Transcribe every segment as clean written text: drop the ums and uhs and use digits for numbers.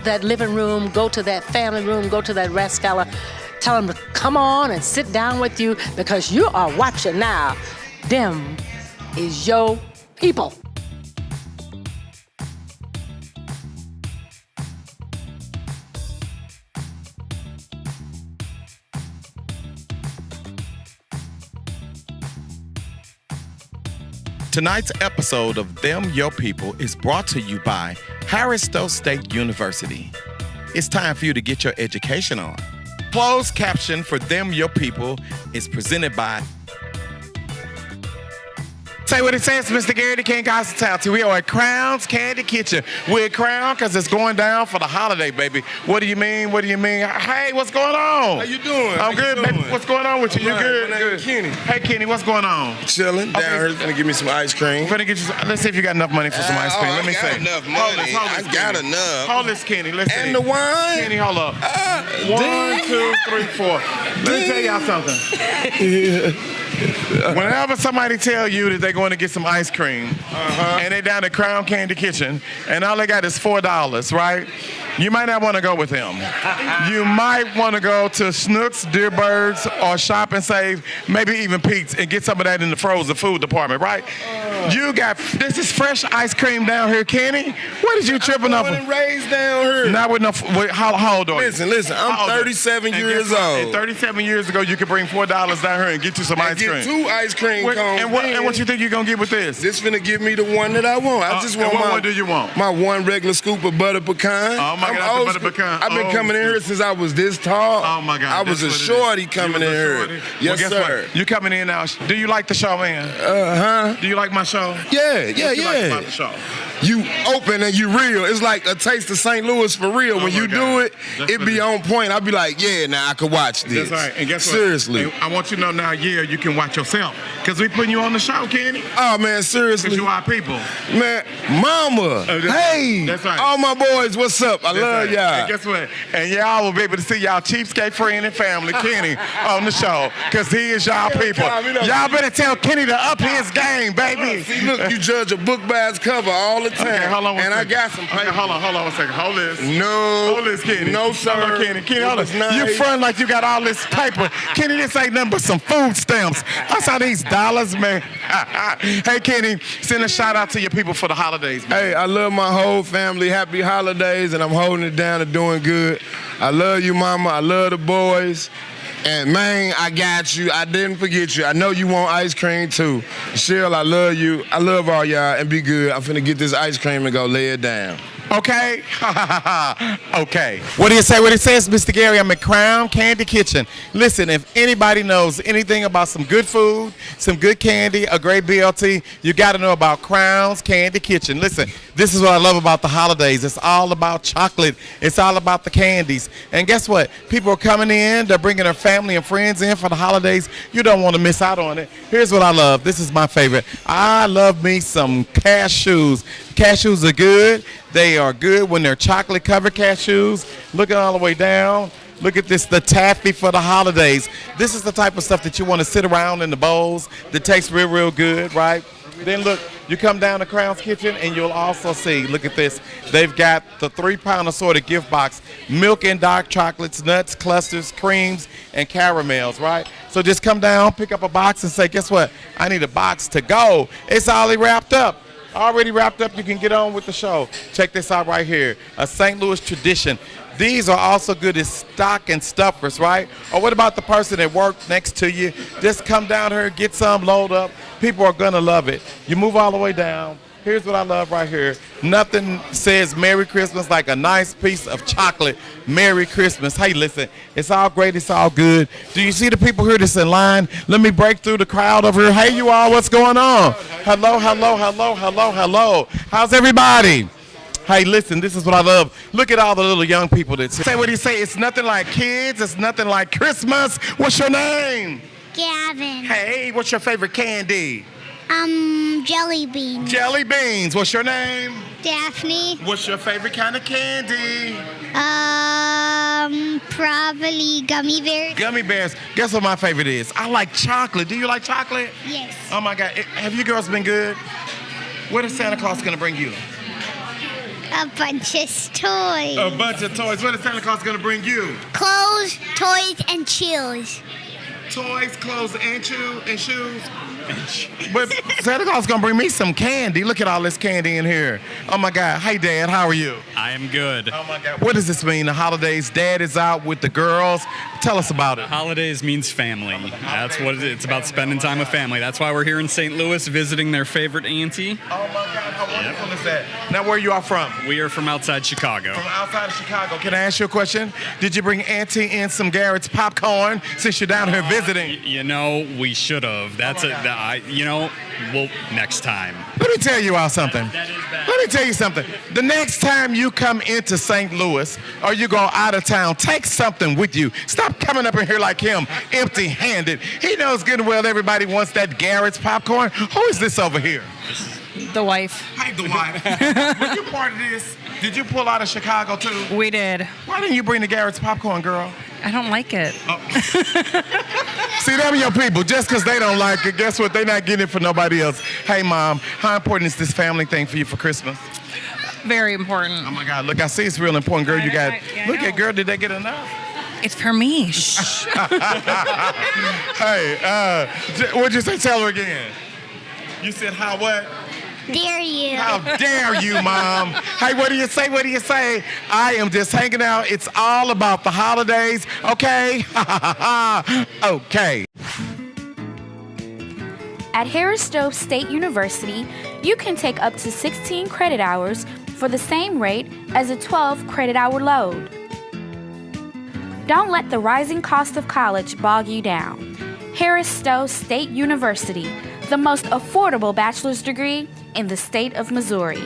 that living room, go to that family room, go to that Raskella. Tell them to come on and sit down with you because you are watching now. Them is your people. Tonight's episode of Them Your People is brought to you by Harris Stowe State University. It's time for you to get your education on. Closed caption for Them Your People is presented by... Say what it says, Mr. Gary the King Hospitality. We are at Crown's Candy Kitchen. We're at Crown because it's going down for the holiday, baby. What do you mean? What do you mean? Hey, what's going on? How you doing? I'm good, baby. What's going on with you? You good? My name is Kenny. Hey, Kenny, what's going on? Chilling down here. Gonna give me some ice cream. Let's see if you got enough money for some ice cream. Let me I got see. enough money. Hold this, I got Kenny. enough. Hold this, Kenny. Let's And see. the wine. Kenny, hold up. 1, 2, 3, 4. Let me tell y'all something. Whenever somebody tell you that they're going to get some ice cream, and they down at Crown Candy Kitchen, and all they got is $4, right? You might not want to go with them. You might want to go to Snooks, Dear Birds, or Shop and Save, maybe even Pete's, and get some of that in the frozen food department, right? You got, this is fresh ice cream down here, Kenny. What is you tripping up? I'm born and raised down here. Not with no, how old are you? Listen, I'm 37 years old. And 37 years ago, you could bring $4 down here and get you some ice cream. Get 2 ice cream cones. And what you think you're going to get with this? This finna give me the one that I want. I just want what my... one do you want? My one regular scoop of butter pecan. Oh, my God, the butter pecan. I've been coming in here since I was this tall. Oh, my God. I was a shorty coming in here. Yes, well, sir. What? You coming in now. Do you like the show, man? Do you like my show? Yeah. What you like about the show? You open and you real. It's like a taste of St. Louis for real. When you do it, it be on point. I be like, yeah, now I could watch this. That's right. And guess what? Seriously. And I want you to know now, you can watch yourself. Because we putting you on the show, Kenny. Oh, man, seriously. Because you our people. Man, mama. Hey. That's right. All my boys, what's up? I love y'all. And guess what? And y'all will be able to see y'all cheapskate friend and family, Kenny, on the show. Because he is y'all people. Y'all better tell Kenny to up his game, baby. See, look, you judge a book by its cover all the time. Okay, hold on one and second. I got some paper. Okay, hold on 1 second. Hold this. No. Hold this, Kenny. No, sir. Hold on, Kenny. Kenny, hold It on. was You nice. front like you got all this paper. Kenny, this ain't nothing but some food stamps. I saw these dollars, man. Hey, Kenny, send a shout out to your people for the holidays, man. Hey, I love my whole family. Happy holidays, and I'm holding it down and doing good. I love you, mama. I love the boys. And, man, I got you. I didn't forget you. I know you want ice cream, too. Cheryl, I love you. I love all y'all, and be good. I'm finna get this ice cream and go lay it down. Okay? Okay. What do you say? What it says, Mr. Gary? I'm at Crown Candy Kitchen. Listen, if anybody knows anything about some good food, some good candy, a great BLT, you got to know about Crown's Candy Kitchen. Listen, this is what I love about the holidays. It's all about chocolate. It's all about the candies. And guess what? People are coming in. They're bringing their family and friends in for the holidays. You don't want to miss out on it. Here's what I love. This is my favorite. I love me some cashews. Cashews are good. They are good when they're chocolate covered cashews. Look at all the way down. Look at this, the taffy for the holidays. This is the type of stuff that you want to sit around in the bowls that tastes real, real good, right? Then look, you come down to Crown's Kitchen and you'll also see, look at this. They've got the 3-pound assorted gift box, milk and dark chocolates, nuts, clusters, creams, and caramels, right? So just come down, pick up a box and say, guess what? I need a box to go. It's already wrapped up. Already wrapped up, you can get on with the show. Check this out right here, a St. Louis tradition. These are also good as stocking stuffers, right? Or what about the person that worked next to you? Just come down here, get some, load up. People are gonna love it. You move all the way down. Here's what I love right here. Nothing says Merry Christmas like a nice piece of chocolate. Merry Christmas. Hey, listen, it's all great, it's all good. Do you see the people here that's in line? Let me break through the crowd over here. Hey, you all, what's going on? Hello, hello, hello, hello, hello. How's everybody? Hey, listen, this is what I love. Look at all the little young people that say what do you say? It's nothing like kids. It's nothing like Christmas. What's your name? Gavin. Hey, what's your favorite candy? Jelly beans. Jelly beans. What's your name? Daphne. What's your favorite kind of candy? Probably gummy bears. Gummy bears. Guess what my favorite is? I like chocolate. Do you like chocolate? Yes. Oh my God. Have you girls been good? What is Santa Claus gonna bring you? A bunch of toys. A bunch of toys. What is Santa Claus going to bring you? Clothes, toys, and shoes. Toys, clothes, and shoes. But Santa Claus is going to bring me some candy. Look at all this candy in here. Oh, my God. Hey, Dad, how are you? I am good. Oh, my God. What does this mean? The holidays, Dad is out with the girls. Tell us about it. Holidays means family. That's what it's about, spending time with family. That's why we're here in St. Louis visiting their favorite auntie. Oh, my God. How wonderful is that? Now, where you are from? We are from outside Chicago. From outside of Chicago. Can I ask you a question? Did you bring Auntie in some Garrett's popcorn since you're down here visiting? You know, we should have. That's well, next time. Let me tell you all something. That is bad. Let me tell you something. The next time you come into St. Louis or you go out of town, take something with you. Stop coming up in here like him, empty-handed. He knows good and well everybody wants that Garrett's popcorn. Who is this over here? The wife. Hey, the wife. Were you part of this? Did you pull out of Chicago, too? We did. Why didn't you bring the Garrett's popcorn, girl? I don't like it. See, them your people. Just because they don't like it, guess what? They're not getting it for nobody else. Hey, Mom, how important is this family thing for you for Christmas? Very important. Oh, my God. Look, I see it's real important, girl. You got, look at, girl, did they get enough? It's for me. Shh. Hey, what'd you say? Tell her again. You said how what? Dare you? How dare you, Mom? Hey, what do you say? What do you say? I am just hanging out. It's all about the holidays, okay? Okay. At Harris Stowe State University, you can take up to 16 credit hours for the same rate as a 12 credit hour load. Don't let the rising cost of college bog you down. Harris Stowe State University, the most affordable bachelor's degree in the state of Missouri.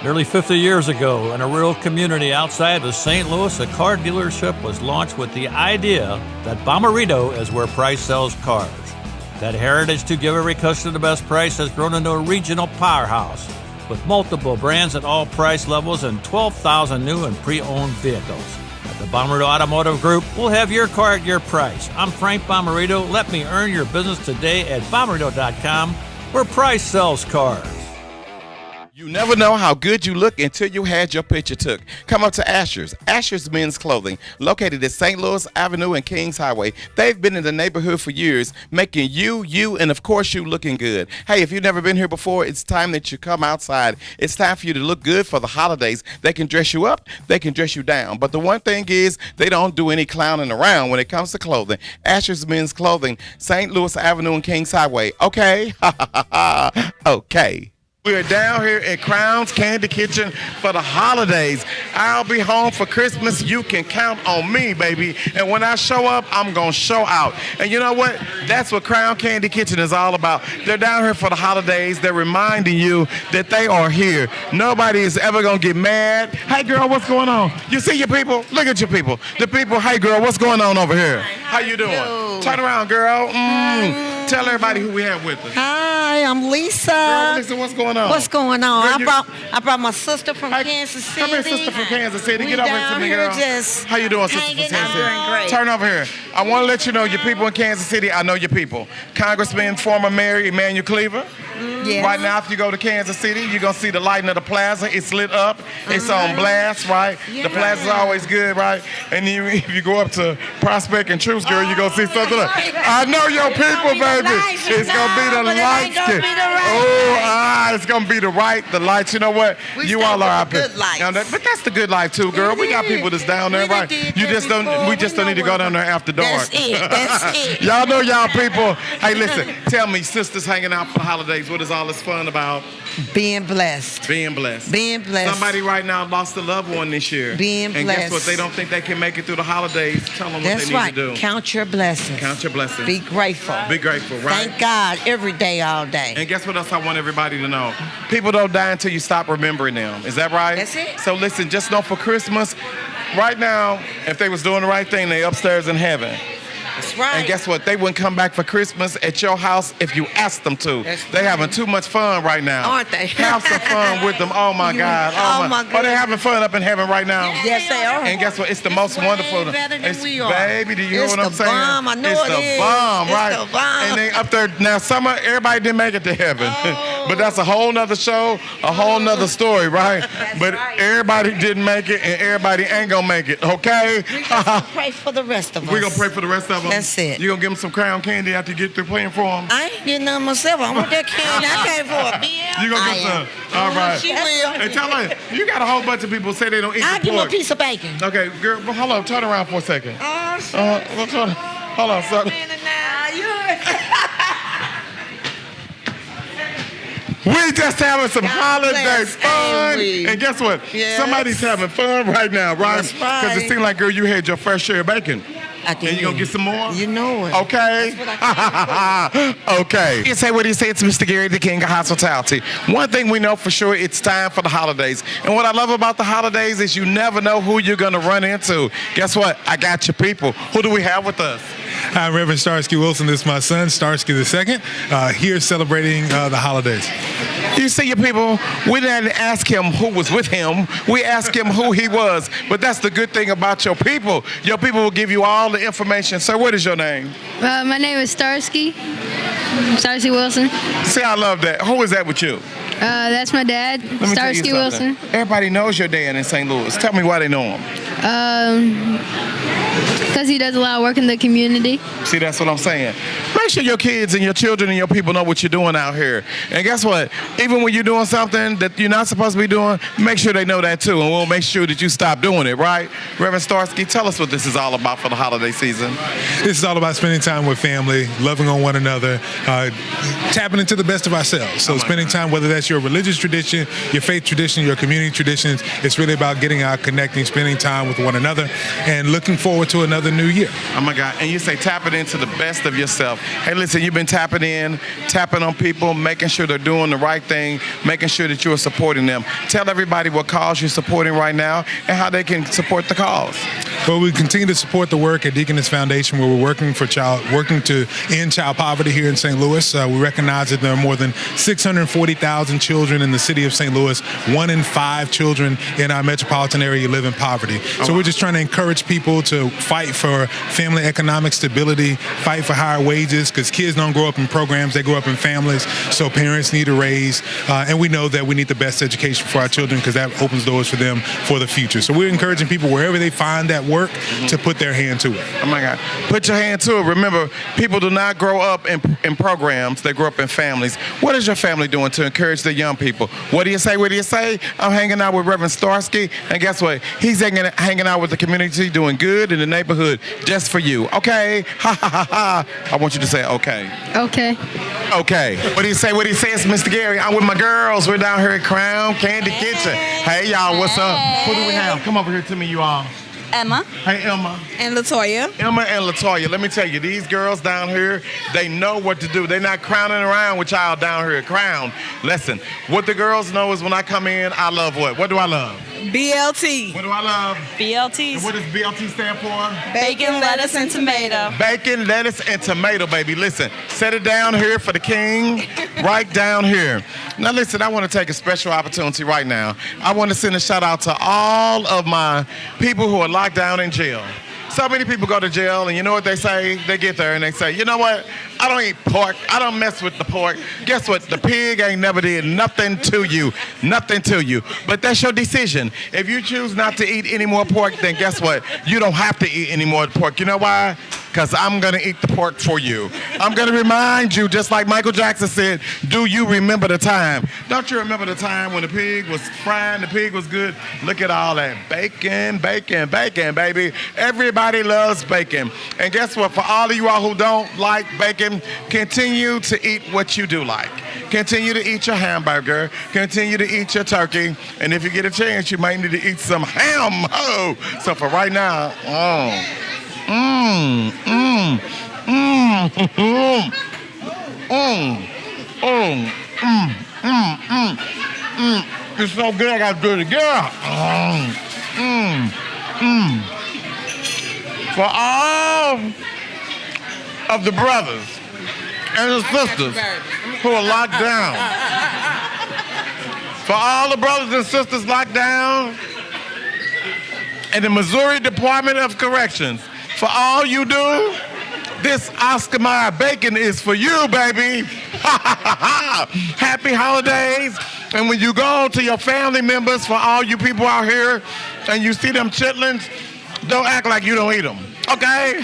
Nearly 50 years ago, in a rural community outside of St. Louis, a car dealership was launched with the idea that Bommarito is where price sells cars. That heritage to give every customer the best price has grown into a regional powerhouse with multiple brands at all price levels and 12,000 new and pre-owned vehicles. At the Bommarito Automotive Group, we'll have your car at your price. I'm Frank Bommarito. Let me earn your business today at Bommarito.com, where price sells cars. You never know how good you look until you had your picture took. Come up to Asher's. Asher's Men's Clothing, located at St. Louis Avenue and Kings Highway. They've been in the neighborhood for years, making you, and of course you looking good. Hey, if you've never been here before, it's time that you come outside. It's time for you to look good for the holidays. They can dress you up, they can dress you down. But the one thing is, they don't do any clowning around when it comes to clothing. Asher's Men's Clothing, St. Louis Avenue and Kings Highway. Okay? Okay. We are down here at Crown's Candy Kitchen for the holidays. I'll be home for Christmas. You can count on me, baby. And when I show up, I'm going to show out. And you know what? That's what Crown Candy Kitchen is all about. They're down here for the holidays. They're reminding you that they are here. Nobody is ever going to get mad. Hey, girl, what's going on? You see your people? Look at your people. The people, hey, girl, what's going on over here? How you doing? Turn around, girl. Tell everybody who we have with us. Hi, I'm Lisa. Girl, Lisa, what's going on? What's going on? Girl, I brought my sister from Hey, Kansas City. Come here, sister from Kansas City. We Get over here down to me, here girl. just How you doing, sister from hanging Kansas City? out. Doing great. Turn over here. I want to let you know your people in Kansas City, I know your people. Congressman, former Mayor Emmanuel Cleaver. Yes. Right now, if you go to Kansas City, you're going to see the lighting of the plaza. It's lit up. It's on blast, right? The plaza's always good, right? And then if you go up to Prospect and Truce, girl, you're going to see something like, I know your people, baby. It's going to be the lights. It's going to be the lights. You know what? You all are out there. But that's the good life, too, girl. We got people that's down there, right? We just don't need to go down there after dark. That's it. Y'all know y'all people. Hey, listen, tell me, sisters hanging out for the holidays, what is all this fun about? Being blessed. Being blessed. Being blessed. Somebody right now lost a loved one this year. Being and blessed. guess what? They don't think they can make it through the holidays. Tell them That's what they right. need to do. Count your blessings. Count your blessings. Be grateful. Be grateful, right? Thank God every day, all day. And guess what else I want everybody to know? People don't die until you stop remembering them. Is that right? That's it. So listen, just know for Christmas, right now, if they was doing the right thing, they upstairs in heaven. That's right. And guess what? They wouldn't come back for Christmas at your house if you asked them to. That's They right. having too much fun right now. Aren't they? Have some fun with them. Oh my God. Oh, my Are they goodness. having fun up in heaven right now? Yes, they are. And guess what? It's the most way wonderful. better than It's, we are. Baby, do you It's know what I'm the saying? bomb. I know it's it the is. bomb, It's right? the bomb. And they up there now. Everybody didn't make it to heaven, Oh. but that's a whole nother show, a whole nother story, right? But right. everybody didn't make it, and everybody ain't gonna make it. Okay? Pray for the rest of us. We're gonna pray for the rest of them. That's it. You gonna give them some crown candy after you get through praying for them? I ain't getting none myself. I want that candy. I came for a meal. You gonna get some? All right. She will. Hey, tell me, you got a whole bunch of people say they don't eat I'll the give him a pork. piece of bacon. Okay, girl, well, hold on, turn around for a second. Oh, Hold on, son. We just having some holiday bless, fun. ain't we? And guess what? Yes. Somebody's having fun right now, right? That's right. Because it seemed like, girl, you had your fair share of bacon. I did. And you gonna get some more? You know it. Okay. Okay. You say what he said. It's Mr. Gary, the king of hospitality. One thing we know for sure, it's time for the holidays. And what I love about the holidays is you never know who you're gonna run into. Guess what? I got your people. Who do we have with us? Hi, Reverend Starsky Wilson. This is my son, Starsky II, here celebrating the holidays. You see your people, we didn't ask him who was with him. We asked him who he was. But that's the good thing about your people. Your people will give you all the information. Sir, what is your name? My name is Starsky Wilson. See, I love that. Who is that with you? That's my dad, Let me tell you Starsky something. Wilson. Everybody knows your dad in St. Louis. Tell me why they know him. Because he does a lot of work in the community. See, that's what I'm saying. Make sure your kids and your children and your people know what you're doing out here. And guess what? Even when you're doing something that you're not supposed to be doing, make sure they know that too. And we'll make sure that you stop doing it, right? Reverend Starsky, tell us what this is all about for the holiday season. This is all about spending time with family, loving on one another, tapping into the best of ourselves. So spending time, whether that's your religious tradition, your faith tradition, your community traditions, it's really about getting out, connecting, spending time with one another, and looking forward to another new year. Oh my God. And you say tapping into the best of yourself. Hey, listen, you've been tapping in, tapping on people, making sure they're doing the right thing, making sure that you are supporting them. Tell everybody what cause you're supporting right now and how they can support the cause. Well, we continue to support the work at Deaconess Foundation, where we're working to end child poverty here in St. Louis. We recognize that there are more than 640,000 children in the city of St. Louis. 1 in 5 children in our metropolitan area live in poverty. So we're just trying to encourage people to fight for family economic stability, fight for higher wages, because kids don't grow up in programs, they grow up in families. So parents need a raise, and we know that we need the best education for our children because that opens doors for them for the future. So we're encouraging people wherever they find that work to put their hand to it. Oh my God. Put your hand to it. Remember, people do not grow up in programs, they grow up in families. What is your family doing to encourage the young people? What do you say? What do you say? I'm hanging out with Reverend Starsky, and guess what? He's hanging out with the community, doing good in the neighborhood just for you. Okay? Ha ha ha ha. I want you to say okay. Okay. Okay. What do you say? What do you say? It's Mr. Gary. I'm with my girls. We're down here at Crown Candy Kitchen. Hey, y'all, what's up? Who do we have? Come over here to me, you all. Emma. Hey, Emma. And Latoya. Emma and Latoya, let me tell you, these girls down here, they know what to do. They're not crowning around with y'all down here at Crown. Listen, what the girls know is when I come in, I love what? What do I love? BLT. What do I love? BLTs. And what does BLT stand for? Bacon, lettuce, and tomato. Bacon, lettuce, and tomato, baby. Listen, set it down here for the king, right down here. Now, listen, I want to take a special opportunity right now. I want to send a shout out to all of my people who are locked down in jail. So many people go to jail, and you know what they say? They get there, and they say, you know what? I don't eat pork. I don't mess with the pork. Guess what? The pig ain't never did nothing to you. Nothing to you. But that's your decision. If you choose not to eat any more pork, then guess what? You don't have to eat any more pork. You know why? Because I'm going to eat the pork for you. I'm going to remind you, just like Michael Jackson said, do you remember the time? Don't you remember the time when the pig was frying, the pig was good? Look at all that bacon, bacon, bacon, baby. Everybody loves bacon. And guess what? For all of you all who don't like bacon, continue to eat what you do like. Continue to eat your hamburger. Continue to eat your turkey. And if you get a chance, you might need to eat some ham. Oh, so for right now, it's so good, I gotta do it again. For all of the brothers and the sisters who are locked down. For all the brothers and sisters locked down in the Missouri Department of Corrections, for all you do, this Oscar Mayer bacon is for you, baby. Happy holidays. And when you go to your family members, for all you people out here, and you see them chitlins, don't act like you don't eat them. Okay?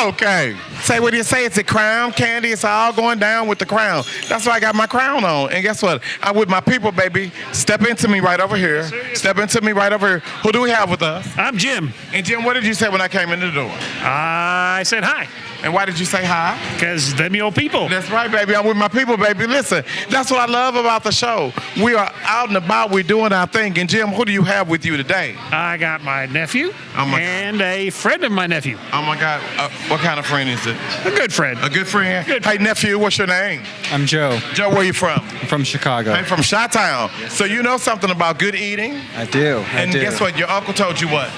Okay. Say what you say. It's a crown candy. It's all going down with the crown. That's why I got my crown on. And guess what? I'm with my people, baby. Step into me right over here. Step into me right over here. Who do we have with us? I'm Jim. And Jim, what did you say when I came in the door? I said hi. And why did you say hi? Because they're your people. That's right, baby. I'm with my people, baby. Listen, that's what I love about the show. We are out and about. We're doing our thing. And Jim, who do you have with you today? I got my nephew and a friend of my nephew. Oh, my God. What kind of friend is it? A good friend. A good friend? Good. Hey, nephew, what's your name? I'm Joe. Joe, where you from? I'm from Chicago. I'm from Chi-Town. So you know something about good eating? I do. And guess what? Your uncle told you what?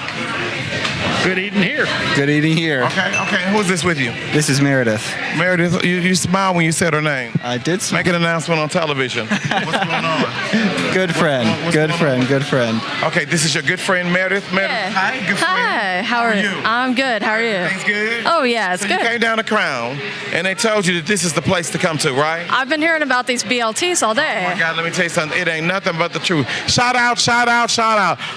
Good eating here. Good eating here. Okay. Who's this with you? This is Meredith. Meredith, you smiled when you said her name. I did smile. Make an announcement on television. What's going on? Good friend. Good friend. Okay, this is your good friend Meredith. Meredith, Yeah. hi, good friend. Hi, how are you? I'm good. How are you? Things good? Oh, yeah, it's So good. you came down to Crown, and they told you that this is the place to come to, right? I've been hearing about these BLTs all day. Oh my God, let me tell you something. It ain't nothing but the truth. Shout out.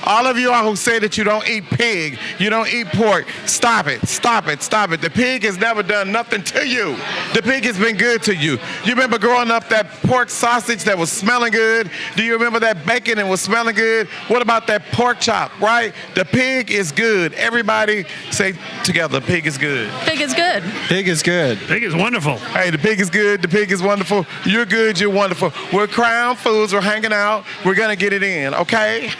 All of you all who say that you don't eat pig, you don't eat pork, stop it. The pig has never done nothing to you. The pig has been good to you. You remember growing up that pork sausage that was smelling good? Do you remember that bacon that was smelling good? What about that pork chop, right? The pig is good. Everybody say together, pig is good. Pig is good. Pig is good. Pig is wonderful. Hey, the pig is good. The pig is wonderful. You're good. You're wonderful. We're Crown Foods. We're hanging out. We're going to get it in, okay?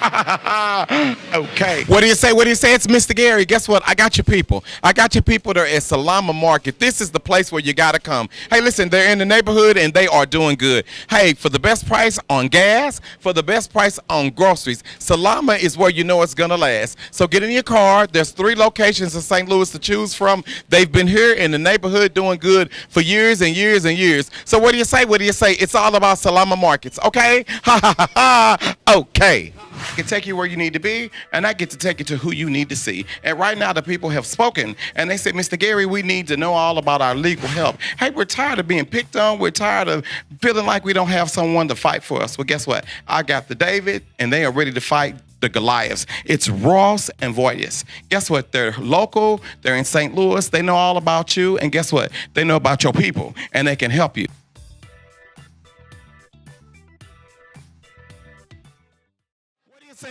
Okay. What do you say? It's Mr. Gary. Guess what? I got your people. They're at Salama Market. This is the place where you got to come. Hey, listen, they're in the neighborhood and they are doing good. Hey, for the best price on gas, for the best price on groceries, Salama is where you know it's going to last. So get in your car. There's 3 locations in St. Louis to choose from. They've been here in the neighborhood doing good for years and years and years. So what do you say? It's all about Salama Markets, okay? Okay. I can take you where you need to be, and I get to take you to who you need to see. And right now, the people have spoken, and they said, Mr. Gary, we need to know all about our legal help. Hey, we're tired of being picked on. We're tired of feeling like we don't have someone to fight for us. Well, guess what? I got the David, and they are ready to fight the Goliaths. It's Ross and Voytis. Guess what? They're local. They're in St. Louis. They know all about you, and guess what? They know about your people, and they can help you.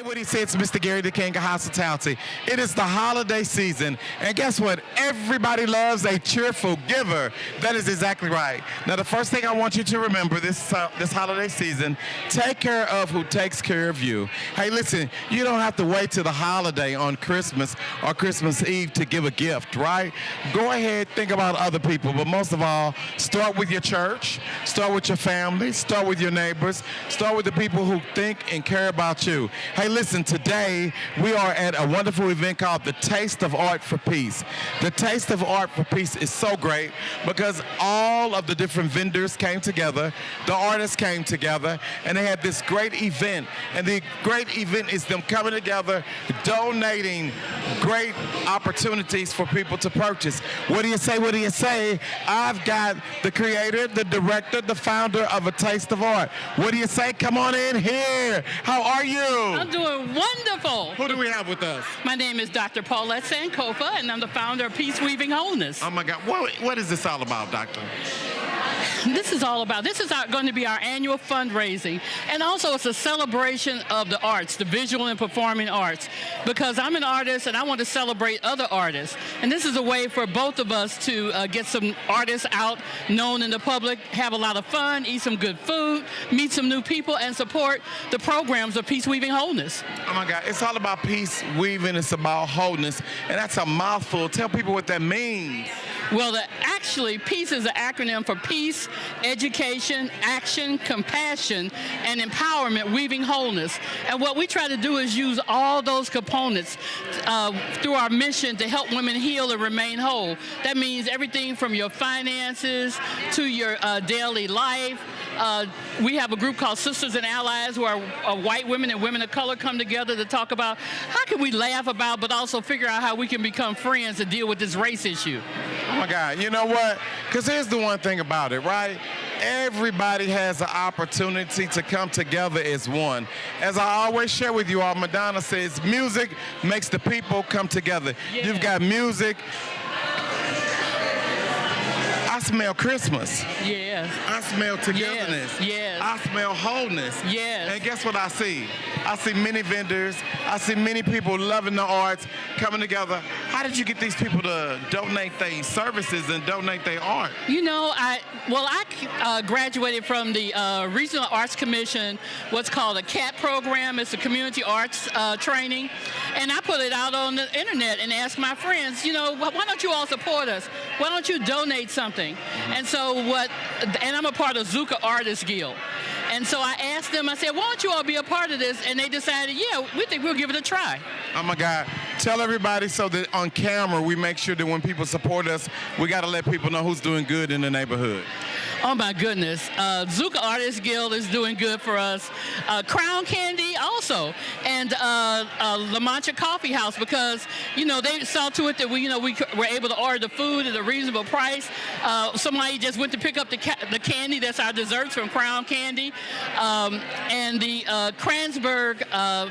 What he said to Mr. Gary, the King of Hospitality. It is the holiday season, and guess what? Everybody loves a cheerful giver. That is exactly right. Now, the first thing I want you to remember this holiday season, take care of who takes care of you. Hey, listen, you don't have to wait till the holiday on Christmas or Christmas Eve to give a gift, right? Go ahead, think about other people, but most of all, start with your church, start with your family, start with your neighbors, start with the people who think and care about you. Hey, listen, today we are at a wonderful event called the Taste of Art for Peace. The Taste of Art for Peace is so great because all of the different vendors came together, the artists came together, and they had this great event. And the great event is them coming together, donating great opportunities for people to purchase. What do you say? I've got the creator, the director, the founder of A Taste of Art. What do you say? Come on in here. How are you? I'm doing wonderful. Who do we have with us? My name is Dr. Paulette Sankofa, and I'm the founder of Peace Weaving Wholeness. Oh my God, what is this all about, Doctor? This is going to be our annual fundraising, and also it's a celebration of the arts, the visual and performing arts, because I'm an artist and I want to celebrate other artists, and this is a way for both of us to get some artists out, known in the public, have a lot of fun, eat some good food, meet some new people, and support the programs of Peace Weaving Wholeness. Oh my God, it's all about peace weaving, it's about wholeness, and that's a mouthful. Tell people what that means. Well, the actually, PEACE is an acronym for Peace, Education, Action, Compassion, and Empowerment, Weaving Wholeness. And what we try to do is use all those components through our mission to help women heal and remain whole. That means everything from your finances to your daily life. We have a group called Sisters and Allies, where white women and women of color come together to talk about how can we laugh about, but also figure out how we can become friends to deal with this race issue. Oh my God, you know what? Because here's the one thing about it, right? Everybody has an opportunity to come together as one. As I always share with you all, Madonna says, music makes the people come together. Yeah. You've got music. I smell Christmas. Yes. I smell togetherness. Yes. I smell wholeness. Yes. And guess what I see? I see many vendors. I see many people loving the arts, coming together. How did you get these people to donate their services and donate their art? You know, I graduated from the Regional Arts Commission, what's called a CAT program. It's a community arts training. And I put it out on the internet and asked my friends, you know, why don't you all support us? Why don't you donate something? And so and I'm a part of Zuka Artists Guild. And so I asked them, I said, why don't you all be a part of this? And they decided, yeah, we think we'll give it a try. Oh my God. Tell everybody so that on camera we make sure that when people support us, we got to let people know who's doing good in the neighborhood. Oh my goodness. Zuka Artists Guild is doing good for us. Crown Candy also. And La Mancha Coffee House, because, you know, they saw to it that we were able to order the food at a reasonable price. Somebody just went to pick up the candy. That's our desserts from Crown Candy. And the Kranzberg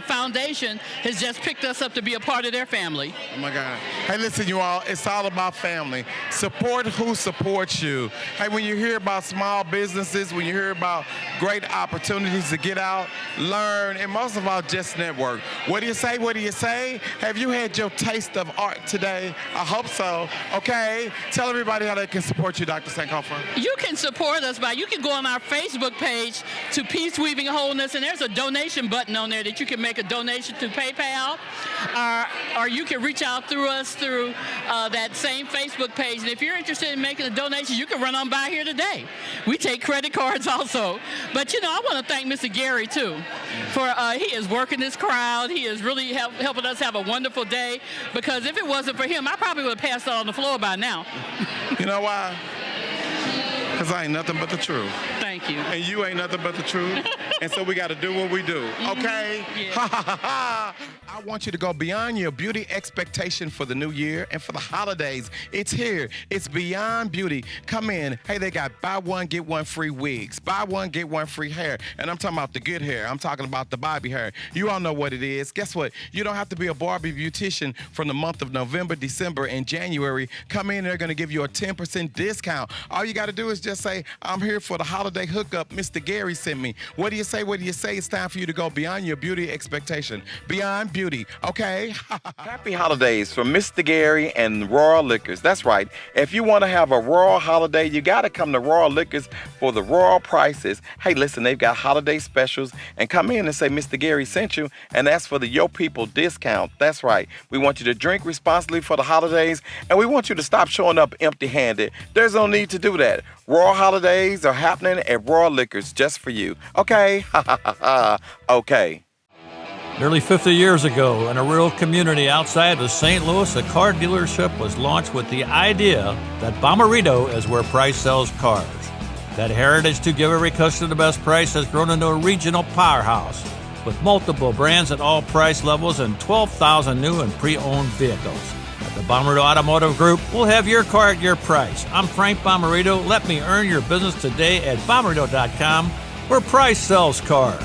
Foundation has just picked us up to be a part of their family. Oh my God. Hey, listen, you all, it's all about family. Support who supports you. Hey, when you hear about small businesses, when you hear about great opportunities to get out, learn, and most of all, just network. What do you say? What do you say? Have you had your taste of art today? I hope so. Okay. Tell everybody how they can support you, Dr. Sankofa. You can support us you can go on our Facebook page to Peace Weaving Wholeness, and there's a donation button on there that you can make a donation to PayPal, or you can reach out through us through that same Facebook page. And if you're interested in making a donation, you can run on by here today. We take credit cards also. But, you know, I want to thank Mr. Gary, too, for he is working this crowd. He is really helping us have a wonderful day, because if it wasn't for him, I probably would have passed out on the floor by now. You know why? Because I ain't nothing but the truth. Thank you. And you ain't nothing but the truth. And so we got to do what we do. Okay? Yeah. I want you to go beyond your beauty expectation for the new year and for the holidays. It's here. It's Beyond Beauty. Come in. Hey, they got buy one, get one free wigs. Buy one, get one free hair. And I'm talking about the good hair. I'm talking about the Bobby hair. You all know what it is. Guess what? You don't have to be a Barbie beautician from the month of November, December, and January. Come in. They're going to give you a 10% discount. All you got to do is just say, I'm here for the holiday hookup Mr. Gary sent me. What do you say? What do you say? It's time for you to go beyond your beauty expectation. Beyond Beauty, okay? Happy holidays from Mr. Gary and Royal Liquors. That's right. If you want to have a Royal holiday, you got to come to Royal Liquors for the Royal prices. Hey, listen, they've got holiday specials, and come in and say Mr. Gary sent you, and that's for the Yo People discount. That's right. We want you to drink responsibly for the holidays, and we want you to stop showing up empty-handed. There's no need to do that. Royal holidays are happening at Royal Liquors just for you. Okay? Okay. Nearly 50 years ago, in a rural community outside of St. Louis, a car dealership was launched with the idea that Bommarito is where Price sells cars. That heritage to give every customer the best price has grown into a regional powerhouse with multiple brands at all price levels and 12,000 new and pre-owned vehicles. At the Bommarito Automotive Group, we'll have your car at your price. I'm Frank Bommarito. Let me earn your business today at Bommarito.com, where Price sells cars.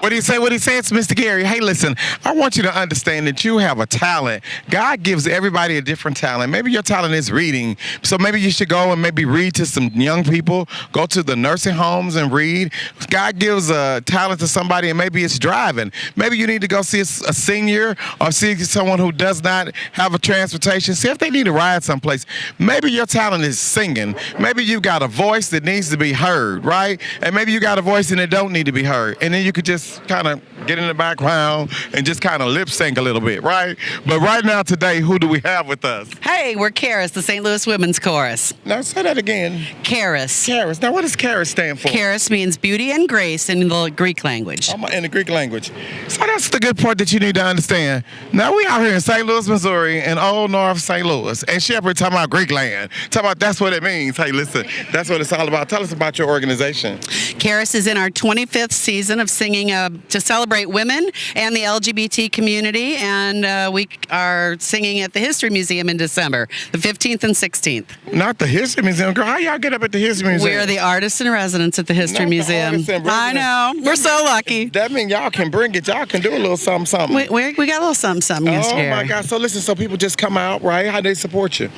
What do you say? What do you say? It's Mr. Gary. Hey, listen, I want you to understand that you have a talent. God gives everybody a different talent. Maybe your talent is reading. So maybe you should go and maybe read to some young people, go to the nursing homes and read. God gives a talent to somebody, and maybe it's driving. Maybe you need to go see a senior or see someone who does not have a transportation. See if they need to ride someplace. Maybe your talent is singing. Maybe you got a voice that needs to be heard, right? And maybe you got a voice and it don't need to be heard. And then you could just just kind of get in the background and just kind of lip sync a little bit, right? But right now today, who do we have with us? Hey, we're Charis, the St. Louis Women's Chorus. Now say that again. Charis. Charis. Now what does Charis stand for? Charis means beauty and grace in the Greek language. In the Greek language. So that's the good part that you need to understand. Now we out here in St. Louis, Missouri, in Old North St. Louis, and Shepherd talking about Greek land. Talking about that's what it means. Hey, listen, that's what it's all about. Tell us about your organization. Charis is in our 25th season of singing to celebrate women and the LGBT community, and we are singing at the History Museum in December, the 15th and 16th. Not the History Museum, girl. How y'all get up at the History Museum? We are the artists in residence at the History Museum. I know. We're so lucky. That means y'all can bring it. Y'all can do a little something. We got a little something. Oh, my God. So listen, so people just come out, right? How do they support you?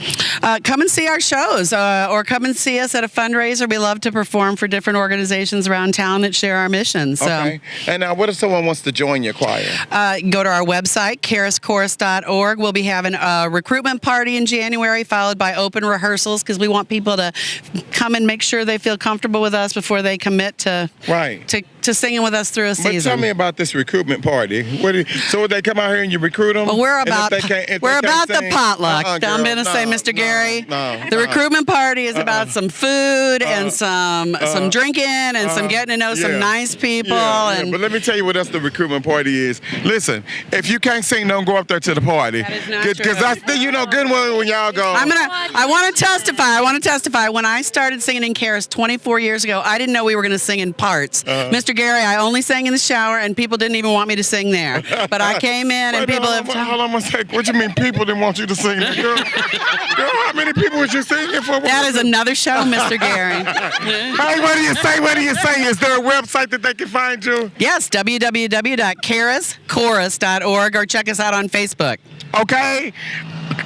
Come and see our shows or come and see us at a fundraiser. We love to perform for different organizations around town that share our mission. So. Okay. And now what if someone wants to join your choir? Go to our website, charischorus.org. We'll be having a recruitment party in January, followed by open rehearsals, because we want people to come and make sure they feel comfortable with us before they commit to singing with us through a season. But tell me about this recruitment party. So would they come out here and you recruit them? Well, we're about the potluck. I'm going to say, Mr. Gary, the recruitment party is about some food and some drinking and some getting to know some nice people. And but let me tell you what else the recruitment party is. Listen, if you can't sing, don't go up there to the party. That is not true. Because that's good one when y'all go. I want to testify. When I started singing in Charis 24 years ago, I didn't know we were going to sing in parts. Mr. Gary, I only sang in the shower, and people didn't even want me to sing there. But I came in, and people have... Hold on one sec. What you mean people didn't want you to sing? Girl, how many people was you singing for? That is another show, Mr. Gary. Hey, what do you say? What do you say? Is there a website that they can find you? Yes, www.charischorus.org, or check us out on Facebook. Okay.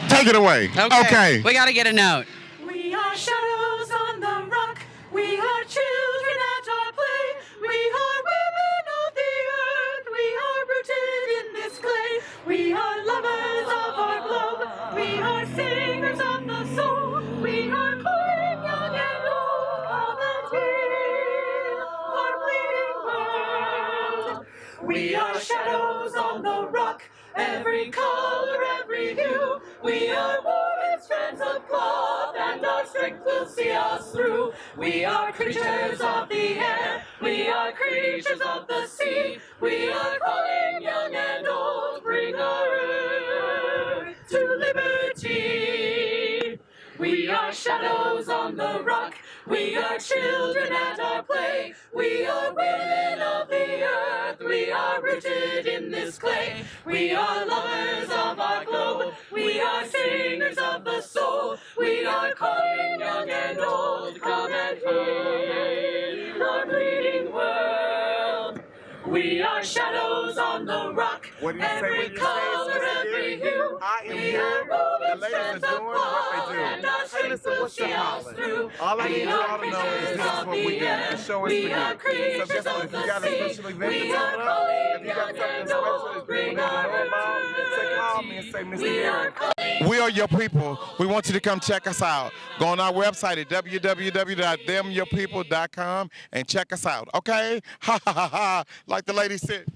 Take it away. Okay. We got to get a note. We are shadows on the rock. We are children at our play. We are women of the earth. We are rooted in this clay. We are lovers of our globe. We are singers of the soul. We are calling young and old. Come and heal our bleeding world. We are shadows on the rock. Every color, every hue. We are woven strands of cloth, and our strength will see us through. We are creatures of the air. We are creatures of the sea. We are calling young and old. Bring our earth to liberty. We are shadows on the rock. We are children at our play. We are women of the earth. We are rooted in this clay. We are lovers of our globe. We are singers of the soul. We are calling young and old. Come and heal our bleeding world. We are shadows on the rock. Every color, every hue. We are woven strands of cloth, and our strength will see us through. We are creatures of the air. We are creatures of the sea. We are calling young and old. Bring our earth to liberty. We are your people. We want you to come check us out. Go on our website at www.themyourpeople.com and check us out. Okay? Ha ha ha ha. Like the lady said.